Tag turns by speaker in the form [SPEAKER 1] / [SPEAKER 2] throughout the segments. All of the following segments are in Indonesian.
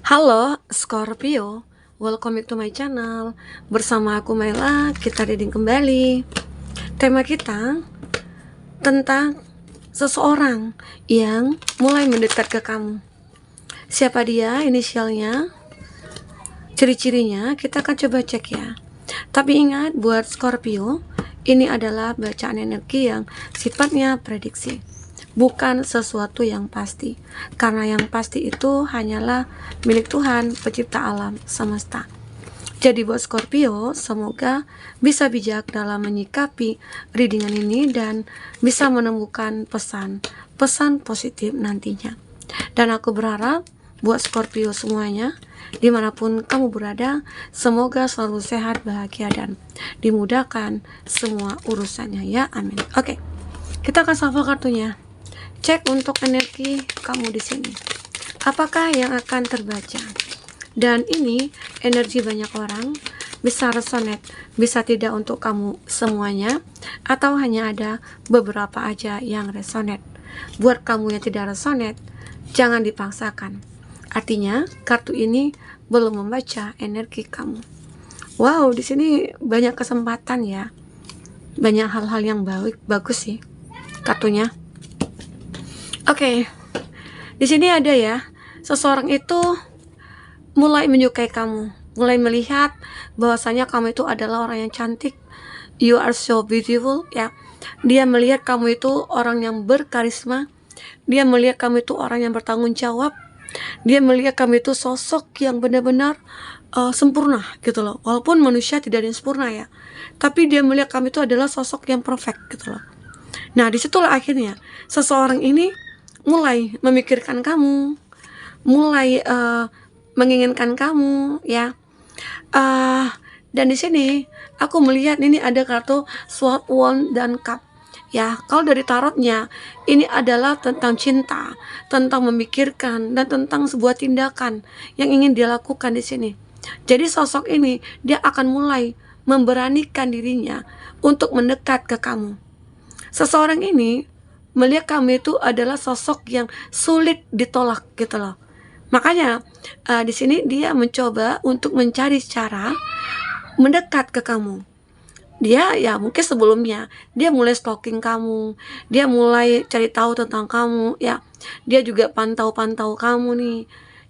[SPEAKER 1] Halo Scorpio, welcome back to my channel. Bersama aku Maila, kita reading kembali. Tema kita tentang seseorang yang mulai mendekat ke kamu. Siapa dia, inisialnya, ciri-cirinya kita akan coba cek ya. Tapi ingat buat Scorpio, ini adalah bacaan energi yang sifatnya prediksi, bukan sesuatu yang pasti, karena yang pasti itu hanyalah milik Tuhan, pencipta alam semesta. Jadi buat Scorpio, semoga bisa bijak dalam menyikapi readingan ini dan bisa menemukan pesan positif nantinya. Dan aku berharap buat Scorpio semuanya, dimanapun kamu berada, semoga selalu sehat, bahagia, dan dimudahkan semua urusannya ya, amin. Oke, kita akan shuffle kartunya. Cek untuk energi kamu di sini. Apakah yang akan terbaca? Dan ini energi banyak orang, bisa resonate, bisa tidak untuk kamu semuanya, atau hanya ada beberapa aja yang resonate. Buat kamu yang tidak resonate, jangan dipaksakan. Artinya, kartu ini belum membaca energi kamu. Wow, di sini banyak kesempatan ya. Banyak hal-hal yang bagus sih kartunya. Oke, di sini ada ya, seseorang itu mulai menyukai kamu, mulai melihat bahwasanya kamu itu adalah orang yang cantik. You are so beautiful ya. Dia melihat kamu itu orang yang berkarisma. Dia melihat kamu itu orang yang bertanggung jawab. Dia melihat kamu itu sosok yang benar-benar sempurna gitu loh. Walaupun manusia tidak ada yang sempurna ya, tapi dia melihat kamu itu adalah sosok yang perfect gitu loh. Nah, disitulah akhirnya seseorang ini mulai memikirkan kamu, mulai menginginkan kamu ya. Dan di sini aku melihat ini ada kartu Sword, Wand, dan Cup ya. Kalau dari tarotnya ini adalah tentang cinta, tentang memikirkan, dan tentang sebuah tindakan yang ingin dia lakukan di sini. Jadi sosok ini dia akan mulai memberanikan dirinya untuk mendekat ke kamu. Seseorang ini melihat kamu itu adalah sosok yang sulit ditolak gitu loh. Makanya di sini dia mencoba untuk mencari cara mendekat ke kamu. Dia ya mungkin sebelumnya dia mulai stalking kamu, dia mulai cari tahu tentang kamu ya. Dia juga pantau-pantau kamu nih.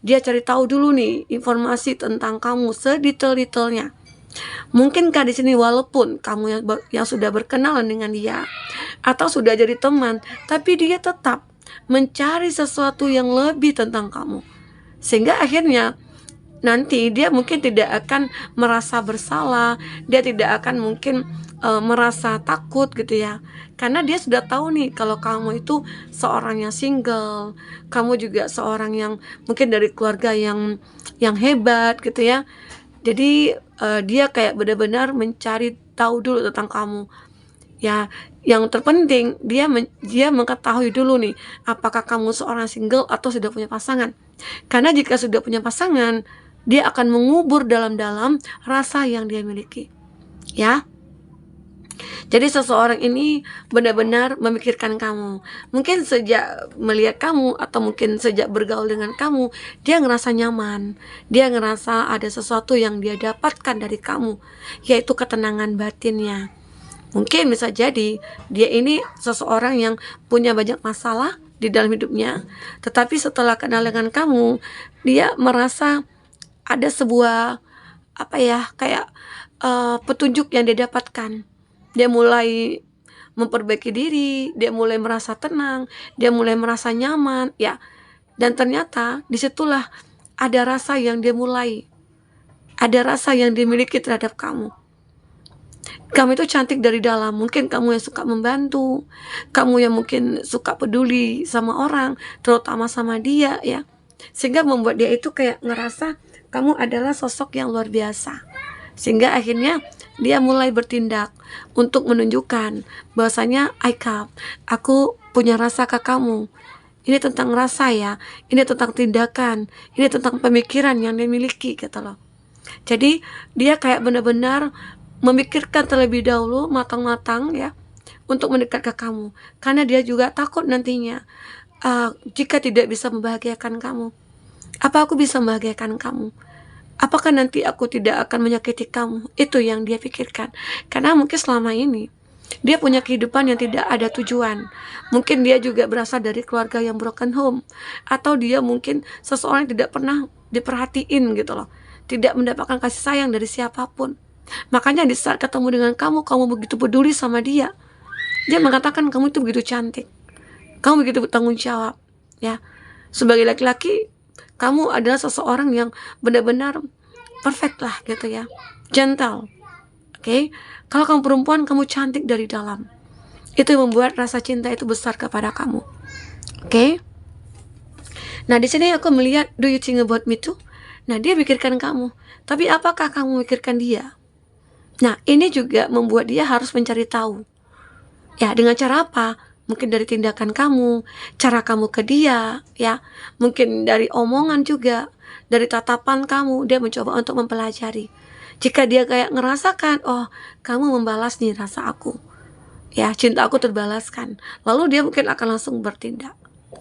[SPEAKER 1] Dia cari tahu dulu nih informasi tentang kamu sedetail-detailnya. Mungkinkah di sini walaupun kamu yang sudah berkenalan dengan dia atau sudah jadi teman, tapi dia tetap mencari sesuatu yang lebih tentang kamu. Sehingga akhirnya nanti dia mungkin tidak akan merasa bersalah, dia tidak akan mungkin merasa takut gitu ya, karena dia sudah tahu nih kalau kamu itu seorang yang single, kamu juga seorang yang mungkin dari keluarga yang hebat gitu ya. Jadi dia kayak benar-benar mencari tahu dulu tentang kamu ya. Yang terpenting dia mengetahui dulu nih apakah kamu seorang single atau sudah punya pasangan. Karena jika sudah punya pasangan, dia akan mengubur dalam-dalam rasa yang dia miliki ya. Jadi seseorang ini benar-benar memikirkan kamu. Mungkin sejak melihat kamu atau mungkin sejak bergaul dengan kamu, dia ngerasa nyaman. Dia ngerasa ada sesuatu yang dia dapatkan dari kamu, yaitu ketenangan batinnya. Mungkin bisa jadi dia ini seseorang yang punya banyak masalah di dalam hidupnya, tetapi setelah kenal dengan kamu, dia merasa ada sebuah kayak petunjuk yang dia dapatkan. Dia mulai memperbaiki diri, dia mulai merasa tenang, dia mulai merasa nyaman ya. Dan ternyata disitulah ada rasa yang dia mulai, ada rasa yang dimiliki terhadap kamu. Kamu itu cantik dari dalam. Mungkin kamu yang suka membantu, kamu yang mungkin suka peduli sama orang, terutama sama dia ya, sehingga membuat dia itu kayak ngerasa kamu adalah sosok yang luar biasa. Sehingga akhirnya dia mulai bertindak untuk menunjukkan bahwasanya aku punya rasa ke kamu. Ini tentang rasa ya, ini tentang tindakan, ini tentang pemikiran yang dia miliki gitu loh. Jadi dia kayak benar-benar memikirkan terlebih dahulu matang-matang ya untuk mendekat ke kamu, karena dia juga takut nantinya jika tidak bisa membahagiakan kamu. Apa aku bisa membahagiakan kamu? Apakah nanti aku tidak akan menyakiti kamu? Itu yang dia pikirkan. Karena mungkin selama ini dia punya kehidupan yang tidak ada tujuan. Mungkin dia juga berasal dari keluarga yang broken home. Atau dia mungkin seseorang yang tidak pernah diperhatiin gitu loh. Tidak mendapatkan kasih sayang dari siapapun. Makanya di saat ketemu dengan kamu begitu peduli sama dia. Dia mengatakan kamu itu begitu cantik. Kamu begitu bertanggung jawab. Ya, sebagai laki-laki, kamu adalah seseorang yang benar-benar perfect lah gitu ya. Gentle. Oke, kalau kamu perempuan, kamu cantik dari dalam. Itu yang membuat rasa cinta itu besar kepada kamu. Oke. Nah, di sini aku melihat, do you think about me too? Nah, dia pikirkan kamu. Tapi apakah kamu memikirkan dia? Nah, ini juga membuat dia harus mencari tahu. Ya, dengan cara apa? Mungkin dari tindakan kamu, cara kamu ke dia, ya. Mungkin dari omongan juga, dari tatapan kamu, dia mencoba untuk mempelajari. Jika dia kayak ngerasakan, oh, kamu membalas nih rasa aku. Ya, cinta aku terbalaskan. Lalu dia mungkin akan langsung bertindak.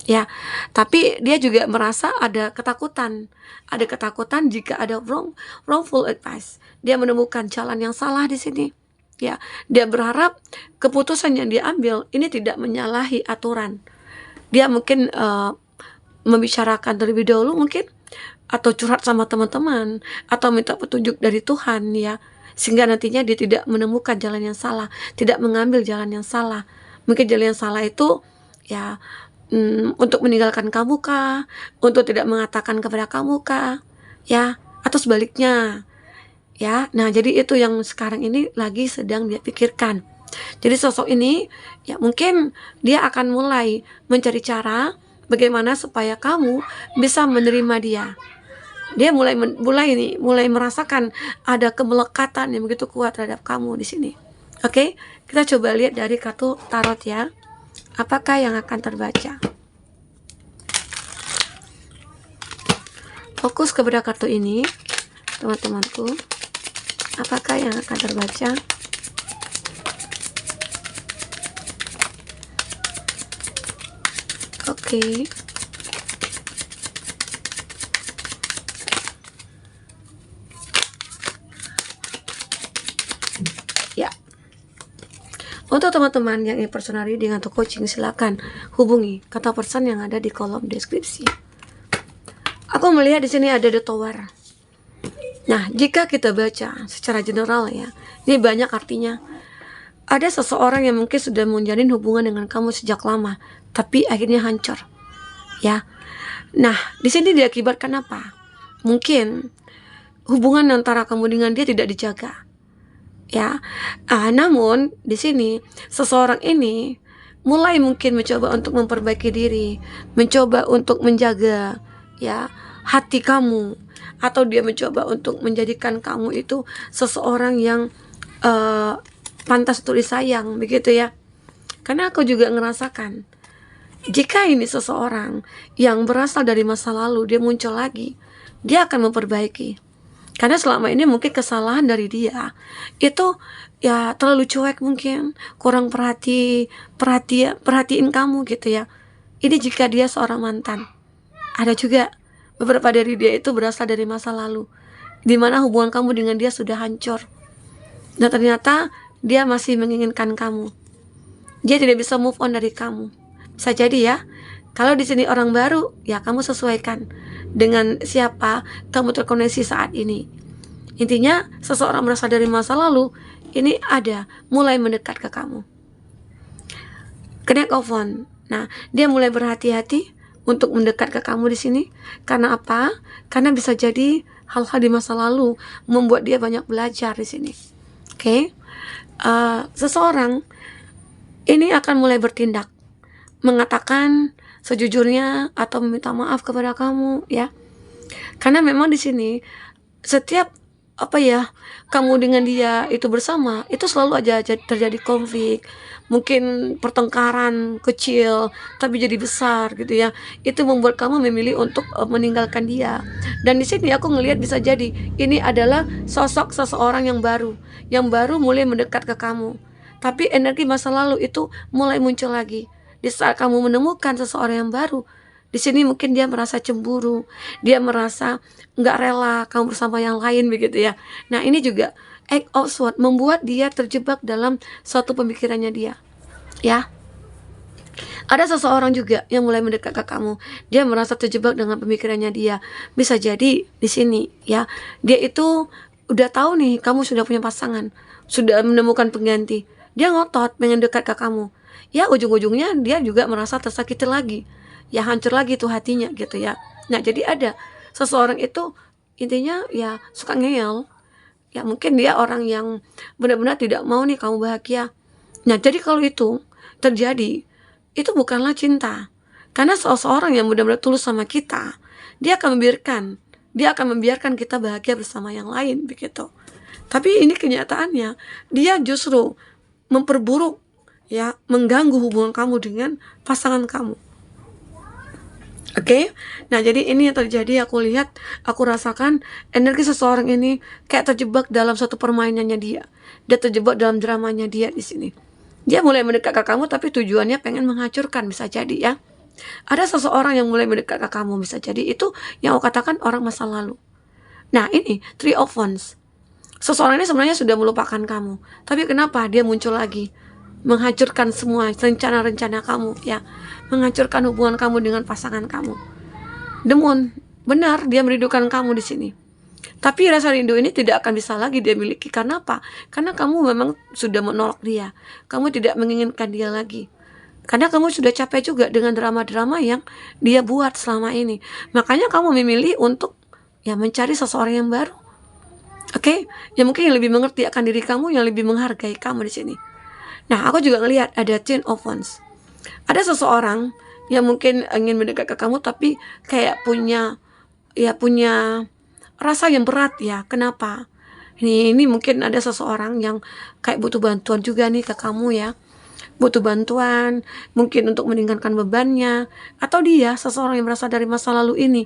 [SPEAKER 1] Ya, tapi dia juga merasa ada ketakutan. Ada ketakutan jika ada wrongful advice. Dia menemukan jalan yang salah di sini. Ya, dia berharap keputusan yang dia ambil ini tidak menyalahi aturan. Dia mungkin membicarakan terlebih dahulu mungkin, atau curhat sama teman-teman, atau minta petunjuk dari Tuhan ya, sehingga nantinya dia tidak menemukan jalan yang salah, tidak mengambil jalan yang salah. Mungkin jalan yang salah itu ya untuk meninggalkan kamu kah, untuk tidak mengatakan kepada kamu kah, ya, atau sebaliknya. Ya, nah jadi itu yang sekarang ini lagi sedang dia pikirkan. Jadi sosok ini ya mungkin dia akan mulai mencari cara bagaimana supaya kamu bisa menerima dia. Dia mulai merasakan ada kemelekatan yang begitu kuat terhadap kamu di sini. Oke, kita coba lihat dari kartu tarot ya. Apakah yang akan terbaca? Fokus kepada kartu ini, teman-temanku. Apakah yang akan terbaca? Oke. Ya. Untuk teman-teman yang ingin personal reading atau coaching, silakan hubungi kontak person yang ada di kolom deskripsi. Aku melihat di sini ada The Tower. Nah, jika kita baca secara general ya, ini banyak artinya. Ada seseorang yang mungkin sudah menjalin hubungan dengan kamu sejak lama, tapi akhirnya hancur. Ya. Nah, di sini diakibatkan apa? Mungkin hubungan antara kamu dengan dia tidak dijaga. Ya. Namun di sini seseorang ini mulai mungkin mencoba untuk memperbaiki diri, mencoba untuk menjaga ya hati kamu, atau dia mencoba untuk menjadikan kamu itu seseorang yang pantas untuk disayang, begitu ya. Karena aku juga ngerasakan, jika ini seseorang yang berasal dari masa lalu, dia muncul lagi, dia akan memperbaiki. Karena selama ini mungkin kesalahan dari dia itu ya terlalu cuek, mungkin kurang perhatiin kamu gitu ya. Ini jika dia seorang mantan. Ada juga beberapa dari dia itu berasal dari masa lalu, di mana hubungan kamu dengan dia sudah hancur, dan ternyata dia masih menginginkan kamu. Dia tidak bisa move on dari kamu. Bisa jadi ya. Kalau di sini orang baru, ya kamu sesuaikan dengan siapa kamu terkoneksi saat ini. Intinya seseorang berasal dari masa lalu ini ada mulai mendekat ke kamu. Connect of One. Nah, dia mulai berhati-hati untuk mendekat ke kamu di sini. Karena apa? Karena bisa jadi hal-hal di masa lalu membuat dia banyak belajar di sini. Oke? Seseorang ini akan mulai bertindak, mengatakan sejujurnya atau meminta maaf kepada kamu, ya. Karena memang di sini setiap kamu dengan dia itu bersama, itu selalu aja terjadi konflik, mungkin pertengkaran kecil tapi jadi besar gitu ya. Itu membuat kamu memilih untuk meninggalkan dia. Dan di sini aku ngelihat bisa jadi ini adalah sosok seseorang yang baru mulai mendekat ke kamu. Tapi energi masa lalu itu mulai muncul lagi. Di saat kamu menemukan seseorang yang baru, Di sini mungkin dia merasa cemburu, dia merasa nggak rela kamu bersama yang lain begitu ya. Nah ini juga act of sword, membuat dia terjebak dalam suatu pemikirannya dia, ya. Ada seseorang juga yang mulai mendekat ke kamu, dia merasa terjebak dengan pemikirannya dia. Bisa jadi di sini ya, dia itu udah tahu nih kamu sudah punya pasangan, sudah menemukan pengganti. Dia ngotot pengen dekat ke kamu. Ya ujung-ujungnya dia juga merasa tersakiti lagi. Ya hancur lagi tuh hatinya gitu ya. Nah jadi ada seseorang itu intinya ya suka ngeyel. Ya mungkin dia orang yang benar-benar tidak mau nih kamu bahagia. Nah jadi kalau itu terjadi, itu bukanlah cinta. Karena seseorang yang benar-benar tulus sama kita, dia akan membiarkan kita bahagia bersama yang lain begitu. Tapi ini kenyataannya, dia justru memperburuk ya, mengganggu hubungan kamu dengan pasangan kamu. Oke, nah jadi ini yang terjadi. Aku lihat, aku rasakan energi seseorang ini kayak terjebak dalam satu permainannya dia. Dia terjebak dalam dramanya dia di sini. Dia mulai mendekat ke kamu, tapi tujuannya pengen menghancurkan, bisa jadi ya. Ada seseorang yang mulai mendekat ke kamu, bisa jadi itu yang aku katakan orang masa lalu. Nah ini Three of Wands. Seseorang ini sebenarnya sudah melupakan kamu, tapi kenapa dia muncul lagi, menghancurkan semua rencana-rencana kamu ya, menghancurkan hubungan kamu dengan pasangan kamu. Demun, benar dia merindukan kamu di sini. Tapi rasa rindu ini tidak akan bisa lagi dia miliki. Karena apa? Karena kamu memang sudah menolak dia. Kamu tidak menginginkan dia lagi. Karena kamu sudah capek juga dengan drama-drama yang dia buat selama ini. Makanya kamu memilih untuk ya mencari seseorang yang baru. Oke? Yang mungkin yang lebih mengerti akan diri kamu, yang lebih menghargai kamu di sini. Nah, aku juga ngelihat ada Ten of Wands. Ada seseorang yang mungkin ingin mendekat ke kamu, tapi kayak punya rasa yang berat ya. Kenapa? Ini mungkin ada seseorang yang kayak butuh bantuan juga nih ke kamu ya. Butuh bantuan, mungkin untuk meringankan bebannya. Atau dia, seseorang yang berasal dari masa lalu ini,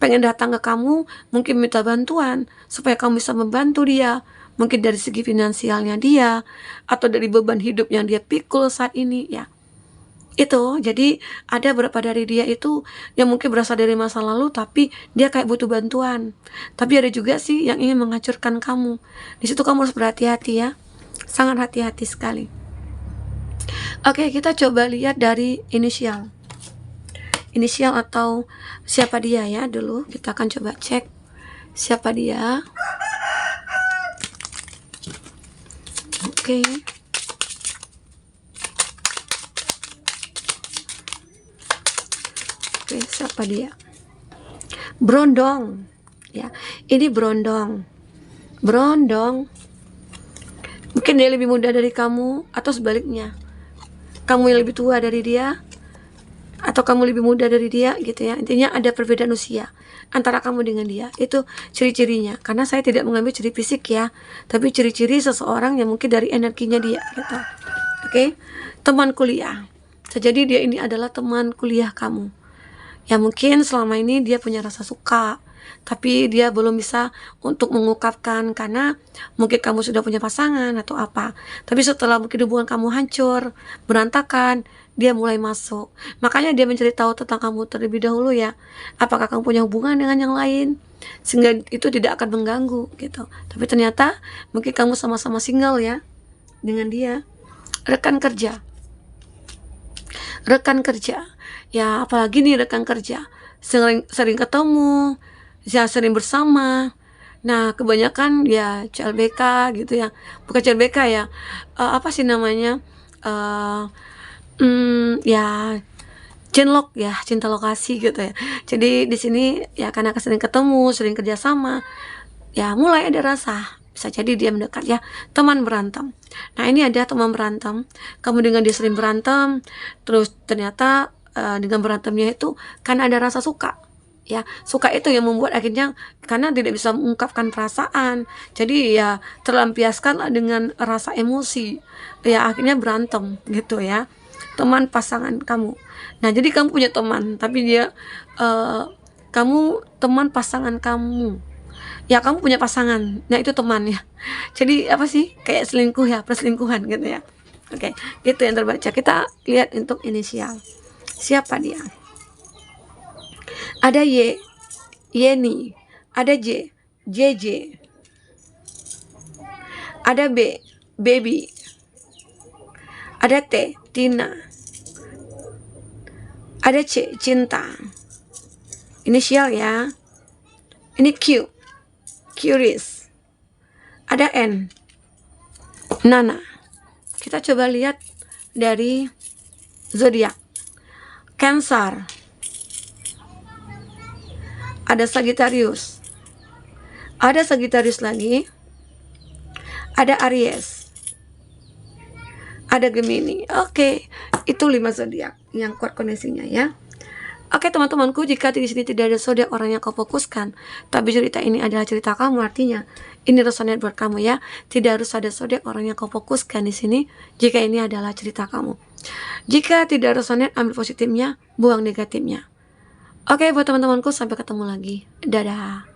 [SPEAKER 1] pengen datang ke kamu, mungkin minta bantuan, supaya kamu bisa membantu dia. Mungkin dari segi finansialnya dia, atau dari beban hidup yang dia pikul saat ini ya. Itu, jadi ada beberapa dari dia itu yang mungkin berasal dari masa lalu, tapi dia kayak butuh bantuan. Tapi ada juga sih yang ingin menghancurkan kamu. Di situ kamu harus berhati-hati ya, sangat hati-hati sekali. Oke, kita coba lihat dari inisial atau siapa dia ya dulu. Kita akan coba cek siapa dia. Oke. Oke, siapa dia? Brondong. Ya, ini Brondong. Mungkin dia lebih muda dari kamu atau sebaliknya. Kamu yang lebih tua dari dia atau kamu lebih muda dari dia gitu ya. Intinya ada perbedaan usia antara kamu dengan dia. Itu ciri-cirinya. Karena saya tidak mengambil ciri fisik ya, tapi ciri-ciri seseorang yang mungkin dari energinya dia gitu. Oke. Teman kuliah. Jadi dia ini adalah teman kuliah kamu. Ya mungkin selama ini dia punya rasa suka, tapi dia belum bisa untuk mengungkapkan karena mungkin kamu sudah punya pasangan atau apa. Tapi setelah mungkin hubungan kamu hancur, berantakan, dia mulai masuk. Makanya dia mencari tahu tentang kamu terlebih dahulu ya. Apakah kamu punya hubungan dengan yang lain? Sehingga itu tidak akan mengganggu gitu. Tapi ternyata mungkin kamu sama-sama single ya dengan dia. Rekan kerja. Ya apalagi nih rekan kerja. Sering ketemu, ya sering bersama. Nah kebanyakan ya CLBK gitu ya, bukan CLBK ya, apa sih namanya, ya cinlok ya, cinta lokasi gitu ya. Jadi di sini ya karena sering ketemu, sering kerjasama, ya mulai ada rasa. Bisa jadi dia mendekat ya, teman berantem. Nah ini ada teman berantem, kamu dengan dia sering berantem, terus ternyata dengan berantemnya itu karena ada rasa suka. Ya, suka itu yang membuat akhirnya karena tidak bisa mengungkapkan perasaan, jadi ya terlampiaskan dengan rasa emosi, ya akhirnya berantem gitu ya. Teman pasangan kamu. Nah jadi kamu punya teman, tapi dia kamu teman pasangan kamu. Ya kamu punya pasangan, nah itu teman ya. Jadi apa sih, kayak selingkuh ya, perselingkuhan gitu ya. Oke, itu yang terbaca. Kita lihat untuk inisial. Siapa dia? Ada Y, Yeni. Ada J, JJ. Ada B, baby. Ada T, Tina. Ada C, cinta. Inisial ya. Ini Q, curious. Ada N, Nana. Kita coba lihat dari zodiak. Cancer. Ada Sagittarius. Ada Sagittarius lagi. Ada Aries. Ada Gemini. Oke, itu 5 zodiak yang kuat koneksinya ya. Oke teman-temanku, jika di sini tidak ada zodiak orang yang kau fokuskan, tapi cerita ini adalah cerita kamu, artinya ini resonate buat kamu ya. Tidak harus ada zodiak orang yang kau fokuskan di sini jika ini adalah cerita kamu. Jika tidak resonate, ambil positifnya, buang negatifnya. Oke, buat teman-temanku, sampai ketemu lagi. Dadah.